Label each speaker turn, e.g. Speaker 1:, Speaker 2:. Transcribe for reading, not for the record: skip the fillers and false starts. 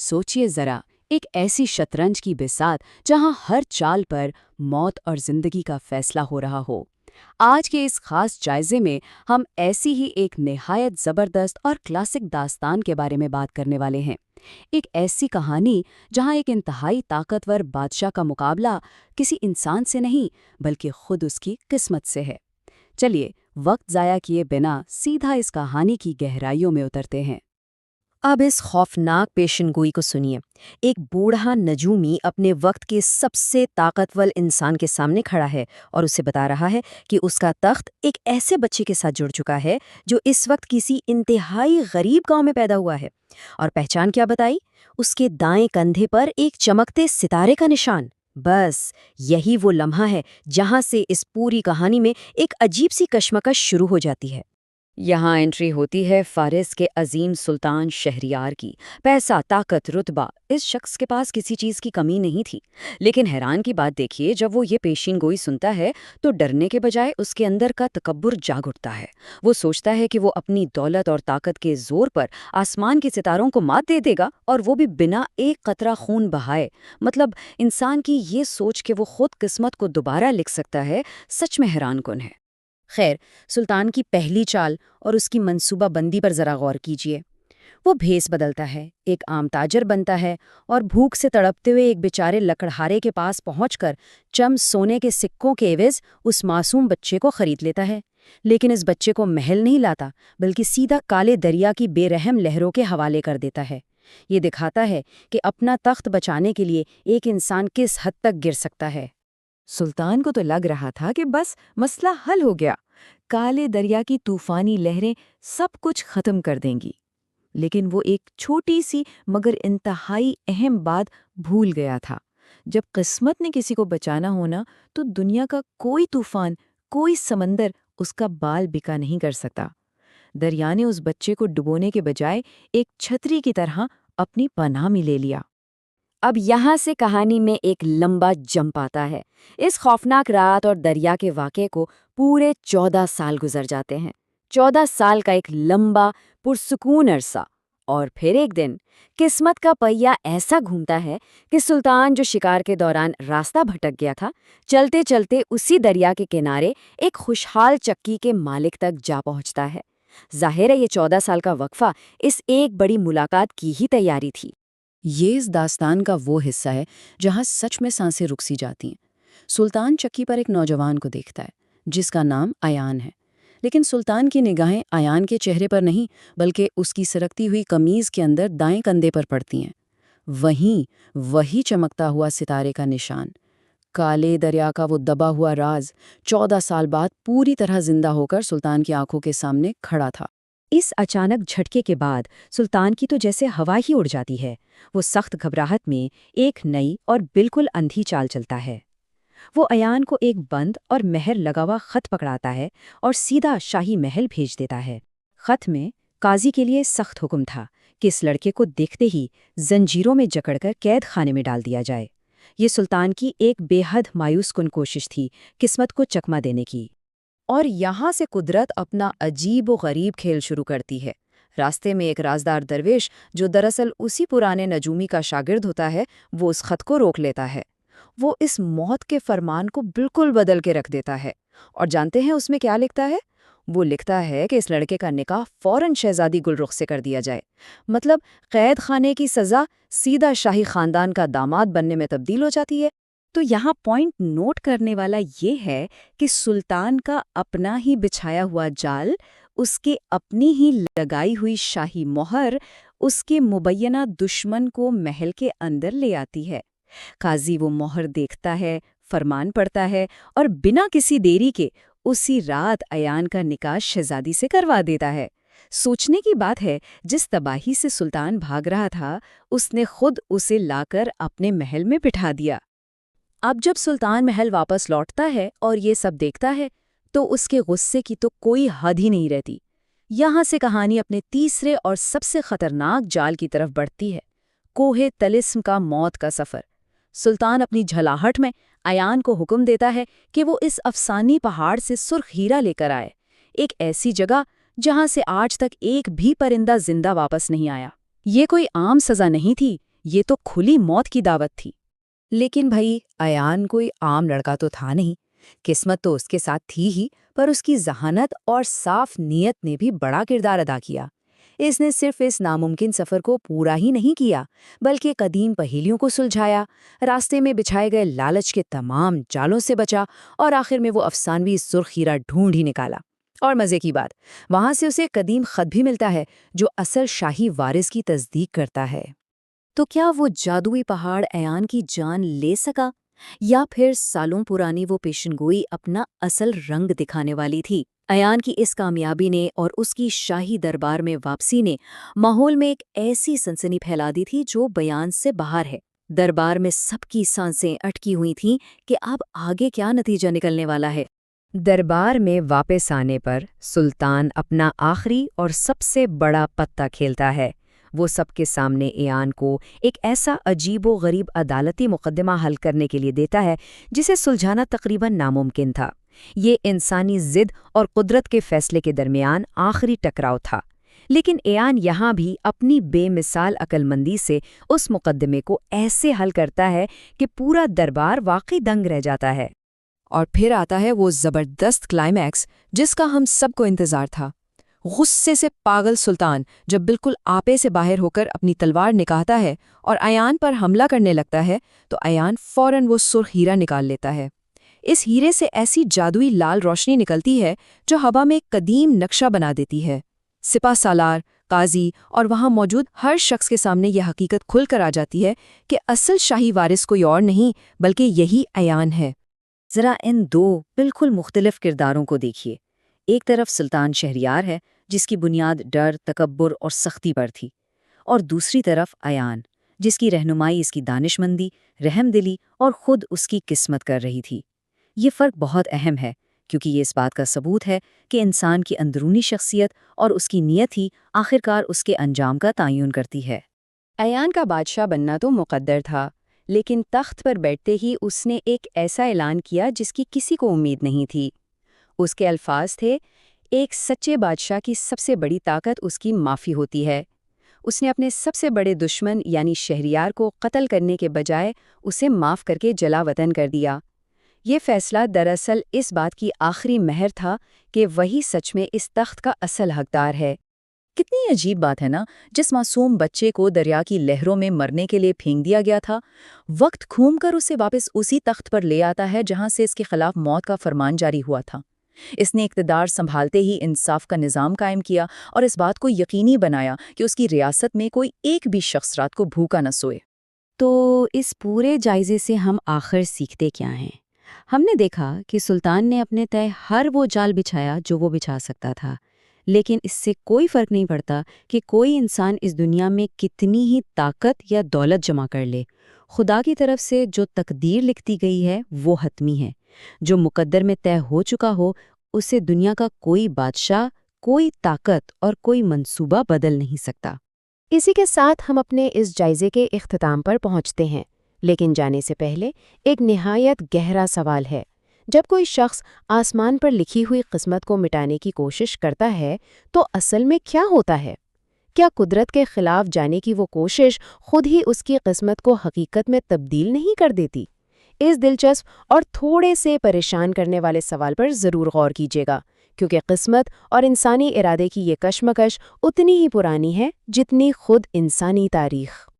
Speaker 1: सोचिए जरा, एक ऐसी शतरंज की बिसात जहां हर चाल पर मौत और जिंदगी का फैसला हो रहा हो। आज के इस खास जायजे में हम ऐसी ही एक निहायत जबरदस्त और क्लासिक दास्तान के बारे में बात करने वाले हैं। एक ऐसी कहानी जहां एक इंतहाई ताकतवर बादशाह का मुकाबला किसी इंसान से नहीं बल्कि खुद उसकी किस्मत से है। चलिए, वक्त जाया किए बिना सीधा इस कहानी की गहराइयों में उतरते हैं।
Speaker 2: अब इस खौफनाक पेशनगोई को सुनिए। एक बूढ़ा नजूमी अपने वक्त के सबसे ताकतवर इंसान के सामने खड़ा है और उसे बता रहा है कि उसका तख्त एक ऐसे बच्चे के साथ जुड़ चुका है जो इस वक्त किसी इंतहाई गरीब गांव में पैदा हुआ है। और पहचान क्या बताई? उसके दाएं कंधे पर एक चमकते सितारे का निशान। बस यही वो लम्हा है जहां से इस पूरी कहानी में एक अजीब सी कश्मकश शुरू हो जाती है।
Speaker 3: यहाँ एंट्री होती है फारिस के अजीम सुल्तान शहरियार की। पैसा, ताकत, रुतबा, इस शख्स के पास किसी चीज़ की कमी नहीं थी। लेकिन हैरान की बात देखिए, जब वो ये पेशीन गोई सुनता है तो डरने के बजाय उसके अंदर का तकब्बुर जाग उठता है। वो सोचता है कि वो अपनी दौलत और ताकत के जोर पर आसमान के सितारों को मात दे देगा, और वो भी बिना एक कतरा खून बहाए। मतलब इंसान की ये सोच कि वो खुद किस्मत को दोबारा लिख सकता है, सच में हैरानकुन है। खैर, सुल्तान की पहली चाल और उसकी मंसूबा बंदी पर जरा गौर कीजिए। वो भेस बदलता है, एक आम ताजर बनता है और भूख से तड़पते हुए एक बेचारे लकड़हारे के पास पहुंचकर चम सोने के सिक्कों के एवज उस मासूम बच्चे को खरीद लेता है। लेकिन इस बच्चे को महल नहीं लाता, बल्कि सीधा काले दरिया की बेरहम लहरों के हवाले कर देता है। ये दिखाता है कि अपना तख्त बचाने के लिए एक इंसान किस हद तक गिर सकता है।
Speaker 4: सुल्तान को तो लग रहा था कि बस मसला हल हो गया, काले दरिया की तूफानी लहरें सब कुछ खत्म कर देंगी। लेकिन वो एक छोटी सी मगर इंतहाई अहम बात भूल गया था। जब किस्मत ने किसी को बचाना होना तो दुनिया का कोई तूफान, कोई समंदर उसका बाल बिका नहीं कर सकता। दरिया ने उस बच्चे को डुबोने के बजाय एक छतरी की तरह अपनी पनाह में ले लिया।
Speaker 2: अब यहाँ से कहानी में एक लंबा जंप आता है। इस खौफनाक रात और दरिया के वाक़े को पूरे 14 साल गुजर जाते हैं। 14 साल का एक लंबा पुरसुकून अरसा। और फिर एक दिन किस्मत का पहिया ऐसा घूमता है कि सुल्तान, जो शिकार के दौरान रास्ता भटक गया था, चलते चलते उसी दरिया के किनारे एक खुशहाल चक्की के मालिक तक जा पहुंचता है। जाहिर है, ये 14 साल का वक्फा इस एक बड़ी मुलाकात की ही तैयारी थी।
Speaker 1: ये इस दास्तान का वो हिस्सा है जहां सच में सांसें रुक सी जाती हैं। सुल्तान चक्की पर एक नौजवान को देखता है जिसका नाम अयान है। लेकिन सुल्तान की निगाहें अयान के चेहरे पर नहीं बल्कि उसकी सरकती हुई कमीज के अंदर दाएं कंधे पर पड़ती हैं। वही चमकता हुआ सितारे का निशान, काले दरिया का वो दबा हुआ राज 14 साल बाद पूरी तरह जिंदा होकर सुल्तान की आंखों के सामने खड़ा था।
Speaker 2: इस अचानक झटके के बाद सुल्तान की तो जैसे हवा ही उड़ जाती है। वो सख्त घबराहट में एक नई और बिल्कुल अंधी चाल चलता है। वो अयान को एक बंद और मेहर लगा हुआ खत पकड़ाता है और सीधा शाही महल भेज देता है। खत में काजी के लिए सख्त हुक्म था कि इस लड़के को देखते ही जंजीरों में जकड़कर कैद खाने में डाल दिया जाए। ये सुल्तान की एक बेहद मायूसकुन कोशिश थी किस्मत को चकमा देने की। और यहाँ से कुदरत अपना अजीब व गरीब खेल शुरू करती है। रास्ते में एक राजदार दरवेश, जो दरअसल उसी पुराने नजूमी का शागिर्द होता है, वो उस खत को रोक लेता है। वो इस मौत के फरमान को बिल्कुल बदल के रख देता है। और जानते हैं उसमें क्या लिखता है? वो लिखता है कि इस लड़के का निकाह फौरन शहजादी गुलरुख से कर दिया जाए। मतलब कैद खाने की सज़ा सीधा शाही खानदान का दामाद बनने में तब्दील हो जाती है। तो यहाँ पॉइंट नोट करने वाला ये है कि सुल्तान का अपना ही बिछाया हुआ जाल, उसके अपनी ही लगाई हुई शाही मोहर, उसके मुबैना दुश्मन को महल के अंदर ले आती है। काजी वो मोहर देखता है, फरमान पढ़ता है और बिना किसी देरी के उसी रात अयान का निकाह शहजादी से करवा देता है। सोचने की बात है, जिस तबाही से सुल्तान भाग रहा था, उसने खुद उसे लाकर अपने महल में बिठा दिया। अब जब सुल्तान महल वापस लौटता है और ये सब देखता है, तो उसके गुस्से की तो कोई हद ही नहीं रहती। यहाँ से कहानी अपने तीसरे और सबसे खतरनाक जाल की तरफ बढ़ती है, कोहे तलिस्म का मौत का सफ़र। सुल्तान अपनी झलाहट में अयान को हुक्म देता है कि वो इस अफसानी पहाड़ से सुर्ख हीरा लेकर आए, एक ऐसी जगह जहाँ से आज तक एक भी परिंदा जिंदा वापस नहीं आया। ये कोई आम सज़ा नहीं थी, یہ تو کھلی موت کی دعوت تھی۔ لیکن بھائی ایان کوئی عام لڑکا تو تھا نہیں، قسمت تو اس کے ساتھ تھی ہی، پر اس کی ذہانت اور صاف نیت نے بھی بڑا کردار ادا کیا۔ اس نے صرف اس ناممکن سفر کو پورا ہی نہیں کیا بلکہ قدیم پہیلیوں کو سلجھایا، راستے میں بچھائے گئے لالچ کے تمام جالوں سے بچا اور آخر میں وہ افسانوی سرخ ہیرا ڈھونڈ ہی نکالا۔ اور مزے کی بات، وہاں سے اسے قدیم خط بھی ملتا ہے جو اصل شاہی وارث کی تصدیق کرتا ہے۔
Speaker 3: تو کیا وہ جادوئی پہاڑ ایان کی جان لے سکا، یا پھر سالوں پرانی وہ پیشنگوئی اپنا اصل رنگ دکھانے والی تھی؟ ایان کی اس کامیابی نے اور اس کی شاہی دربار میں واپسی نے ماحول میں ایک ایسی سنسنی پھیلا دی تھی جو بیان سے باہر ہے۔ دربار میں سب کی سانسیں اٹکی ہوئی تھیں کہ اب آگے کیا نتیجہ نکلنے والا ہے۔
Speaker 2: دربار میں واپس آنے پر سلطان اپنا آخری اور سب سے بڑا پتہ کھیلتا ہے۔ وہ سب کے سامنے ایان کو ایک ایسا عجیب و غریب عدالتی مقدمہ حل کرنے کے لیے دیتا ہے جسے سلجھانا تقریباً ناممکن تھا۔ یہ انسانی ضد اور قدرت کے فیصلے کے درمیان آخری ٹکراؤ تھا، لیکن ایان یہاں بھی اپنی بے مثال عقل مندی سے اس مقدمے کو ایسے حل کرتا ہے کہ پورا دربار واقعی دنگ رہ جاتا ہے۔
Speaker 4: اور پھر آتا ہے وہ زبردست کلائمیکس جس کا ہم سب کو انتظار تھا۔ غصے سے پاگل سلطان جب بالکل آپے سے باہر ہو کر اپنی تلوار نکالتا ہے اور ایان پر حملہ کرنے لگتا ہے تو ایان فوراً وہ سرخ ہیرا نکال لیتا ہے۔ اس ہیرے سے ایسی جادوئی لال روشنی نکلتی ہے جو ہوا میں ایک قدیم نقشہ بنا دیتی ہے۔ سپہ سالار، قاضی اور وہاں موجود ہر شخص کے سامنے یہ حقیقت کھل کر آ جاتی ہے کہ اصل شاہی وارث کوئی اور نہیں بلکہ یہی ایان ہے۔
Speaker 3: ذرا ان دو بالکل مختلف کرداروں کو دیکھیے۔ ایک طرف سلطان شہریار ہے جس کی بنیاد ڈر، تکبر اور سختی پر تھی، اور دوسری طرف ایان جس کی رہنمائی اس کی دانش مندی، رحم دلی اور خود اس کی قسمت کر رہی تھی۔ یہ فرق بہت اہم ہے کیونکہ یہ اس بات کا ثبوت ہے کہ انسان کی اندرونی شخصیت اور اس کی نیت ہی آخرکار اس کے انجام کا تعین کرتی ہے۔
Speaker 1: ایان کا بادشاہ بننا تو مقدر تھا، لیکن تخت پر بیٹھتے ہی اس نے ایک ایسا اعلان کیا جس کی کسی کو امید نہیں تھی۔ اس کے الفاظ تھے، ایک سچے بادشاہ کی سب سے بڑی طاقت اس کی معافی ہوتی ہے۔ اس نے اپنے سب سے بڑے دشمن یعنی شہریار کو قتل کرنے کے بجائے اسے معاف کر کے جلا وطن کر دیا۔ یہ فیصلہ دراصل اس بات کی آخری مہر تھا کہ وہی سچ میں اس تخت کا اصل حقدار ہے۔
Speaker 5: کتنی عجیب بات ہے نا، جس معصوم بچے کو دریا کی لہروں میں مرنے کے لیے پھینک دیا گیا تھا، وقت گھوم کر اسے واپس اسی تخت پر لے آتا ہے جہاں سے اس کے خلاف موت کا فرمان جاری ہوا تھا۔ اس نے اقتدار سنبھالتے ہی انصاف کا نظام قائم کیا اور اس بات کو یقینی بنایا کہ اس کی ریاست میں کوئی ایک بھی شخص رات کو بھوکا نہ سوئے۔
Speaker 1: تو اس پورے جائزے سے ہم آخر سیکھتے کیا ہیں؟ ہم نے دیکھا کہ سلطان نے اپنے تئیں ہر وہ جال بچھایا جو وہ بچھا سکتا تھا، لیکن اس سے کوئی فرق نہیں پڑتا کہ کوئی انسان اس دنیا میں کتنی ہی طاقت یا دولت جمع کر لے، خدا کی طرف سے جو تقدیر لکھتی گئی ہے وہ حتمی ہے۔ جو مقدر میں طے ہو چکا ہو اسے دنیا کا کوئی بادشاہ، کوئی طاقت اور کوئی منصوبہ بدل نہیں سکتا۔ اسی کے ساتھ ہم اپنے اس جائزے کے اختتام پر پہنچتے ہیں، لیکن جانے سے پہلے ایک نہایت گہرا سوال ہے۔ جب کوئی شخص آسمان پر لکھی ہوئی قسمت کو مٹانے کی کوشش کرتا ہے تو اصل میں کیا ہوتا ہے؟ کیا قدرت کے خلاف جانے کی وہ کوشش خود ہی اس کی قسمت کو حقیقت میں تبدیل نہیں کر دیتی؟ اس دلچسپ اور تھوڑے سے پریشان کرنے والے سوال پر ضرور غور کیجیے گا، کیونکہ قسمت اور انسانی ارادے کی یہ کشمکش اتنی ہی پرانی ہے جتنی خود انسانی تاریخ۔